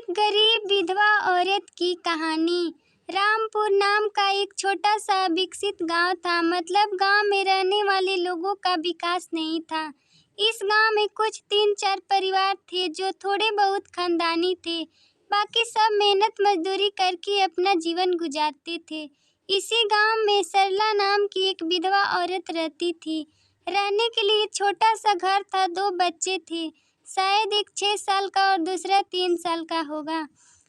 एक गरीब विधवा औरत की कहानी। रामपुर नाम का एक छोटा सा विकसित गांव था। मतलब गांव में रहने वाले लोगों का विकास नहीं था। इस गांव में कुछ 3-4 परिवार थे जो थोड़े बहुत खानदानी थे। बाकी सब मेहनत मजदूरी करके अपना जीवन गुजारते थे। इसी गांव में सरला नाम की एक विधवा औरत रहती थी। रहने के लिए छोटा सा घर था। 2 बच्चे थे, शायद एक 6 साल का और दूसरा 3 साल का होगा।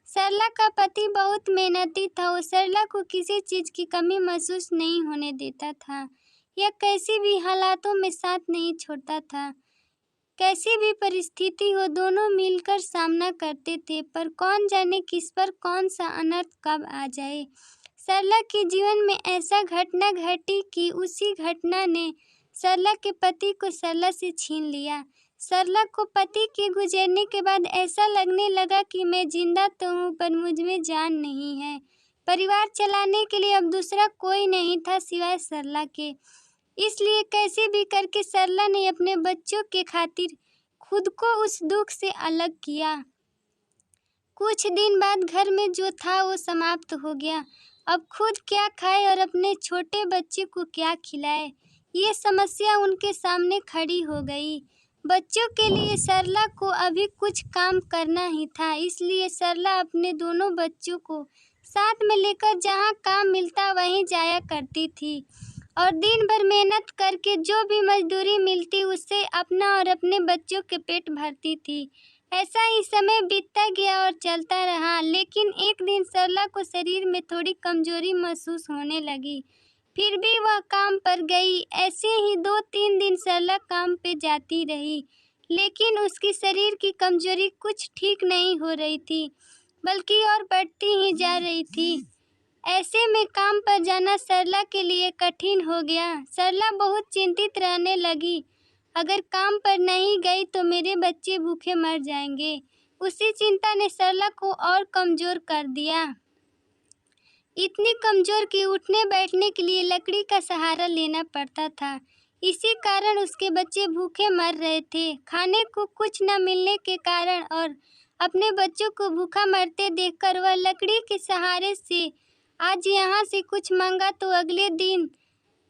सरला का पति बहुत मेहनती था। वो सरला को किसी चीज की कमी महसूस नहीं होने देता था। यह कैसी भी हालातों में साथ नहीं छोड़ता था। कैसी भी परिस्थिति हो, दोनों मिलकर सामना करते थे। पर कौन जाने किस पर कौन सा अनर्थ कब आ जाए। सरला के जीवन में ऐसा घटना घटी कि उसी घटना ने सरला के पति को सरला से छीन लिया। सरला को पति के गुजरने के बाद ऐसा लगने लगा कि मैं जिंदा तो हूँ पर मुझ में जान नहीं है। परिवार चलाने के लिए अब दूसरा कोई नहीं था सिवाय सरला के। इसलिए कैसे भी करके सरला ने अपने बच्चों के खातिर खुद को उस दुख से अलग किया। कुछ दिन बाद घर में जो था वो समाप्त हो गया। अब खुद क्या खाए और अपने छोटे बच्चे को क्या खिलाए, ये समस्या उनके सामने खड़ी हो गई। बच्चों के लिए सरला को अभी कुछ काम करना ही था। इसलिए सरला अपने दोनों बच्चों को साथ में लेकर जहाँ काम मिलता वहीं जाया करती थी और दिन भर मेहनत करके जो भी मजदूरी मिलती उससे अपना और अपने बच्चों के पेट भरती थी। ऐसा ही समय बीतता गया और चलता रहा। लेकिन एक दिन सरला को शरीर में थोड़ी कमजोरी महसूस होने लगी। फिर भी वह काम पर गई। ऐसे ही 2-3 दिन सरला काम पे जाती रही, लेकिन उसकी शरीर की कमजोरी कुछ ठीक नहीं हो रही थी, बल्कि और बढ़ती ही जा रही थी। ऐसे में काम पर जाना सरला के लिए कठिन हो गया। सरला बहुत चिंतित रहने लगी। अगर काम पर नहीं गई तो मेरे बच्चे भूखे मर जाएंगे। उसी चिंता ने सरला को और कमजोर कर दिया। इतनी कमजोर कि उठने बैठने के लिए लकड़ी का सहारा लेना पड़ता था। इसी कारण उसके बच्चे भूखे मर रहे थे। खाने को कुछ न मिलने के कारण और अपने बच्चों को भूखा मरते देखकर वह लकड़ी के सहारे से आज यहाँ से कुछ मांगा तो अगले दिन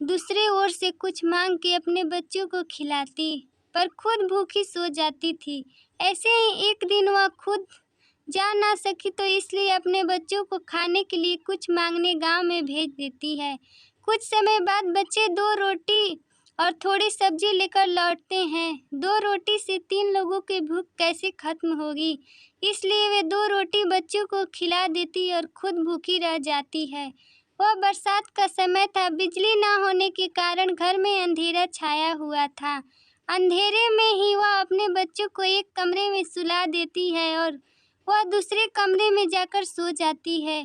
दूसरे ओर से कुछ मांग के अपने बच्चों को खिलाती, पर खुद भूखी सो जाती थी। ऐसे ही एक दिन वह खुद जा ना सकी तो इसलिए अपने बच्चों को खाने के लिए कुछ मांगने गांव में भेज देती है। कुछ समय बाद बच्चे 2 रोटी और थोड़ी सब्जी लेकर लौटते हैं। 2 रोटी से 3 लोगों की भूख कैसे खत्म होगी, इसलिए वे 2 रोटी बच्चों को खिला देती और खुद भूखी रह जाती है। वह बरसात का समय था। बिजली न होने के कारण घर में अंधेरा छाया हुआ था। अंधेरे में ही वह अपने बच्चों को एक कमरे में सुला देती है और वह दूसरे कमरे में जाकर सो जाती है।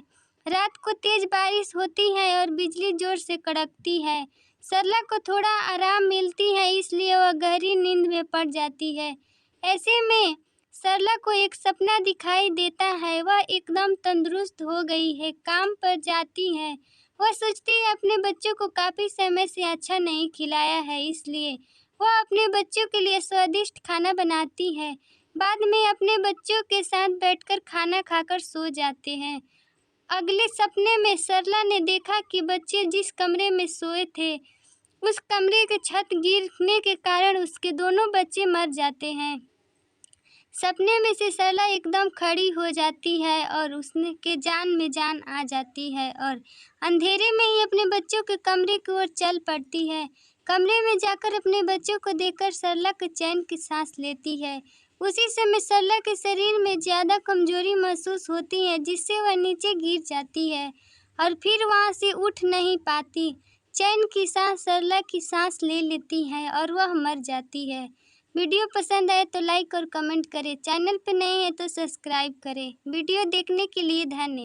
रात को तेज बारिश होती है और बिजली जोर से कड़कती है। सरला को थोड़ा आराम मिलती है, इसलिए वह गहरी नींद में पड़ जाती है। ऐसे में सरला को एक सपना दिखाई देता है। वह एकदम तंदुरुस्त हो गई है, काम पर जाती है। वह सोचती है अपने बच्चों को काफ़ी समय से अच्छा नहीं खिलाया है, इसलिए वह अपने बच्चों के लिए स्वादिष्ट खाना बनाती है। बाद में अपने बच्चों के साथ बैठकर खाना खाकर सो जाते हैं। अगले सपने में सरला ने देखा कि बच्चे जिस कमरे में सोए थे उस कमरे की छत गिरने के कारण उसके दोनों बच्चे मर जाते हैं। सपने में से सरला एकदम खड़ी हो जाती है और उसने के जान में जान आ जाती है और अंधेरे में ही अपने बच्चों के कमरे की ओर चल पड़ती है। कमरे में जाकर अपने बच्चों को देखकर सरला के चैन की सांस लेती है। उसी समय सरला के शरीर में ज़्यादा कमजोरी महसूस होती है, जिससे वह नीचे गिर जाती है और फिर वहाँ से उठ नहीं पाती। चैन की सांस सरला की सांस ले लेती है और वह मर जाती है। वीडियो पसंद आए तो लाइक और कमेंट करें। चैनल पर नए हैं तो सब्सक्राइब करें। वीडियो देखने के लिए धन्यवाद।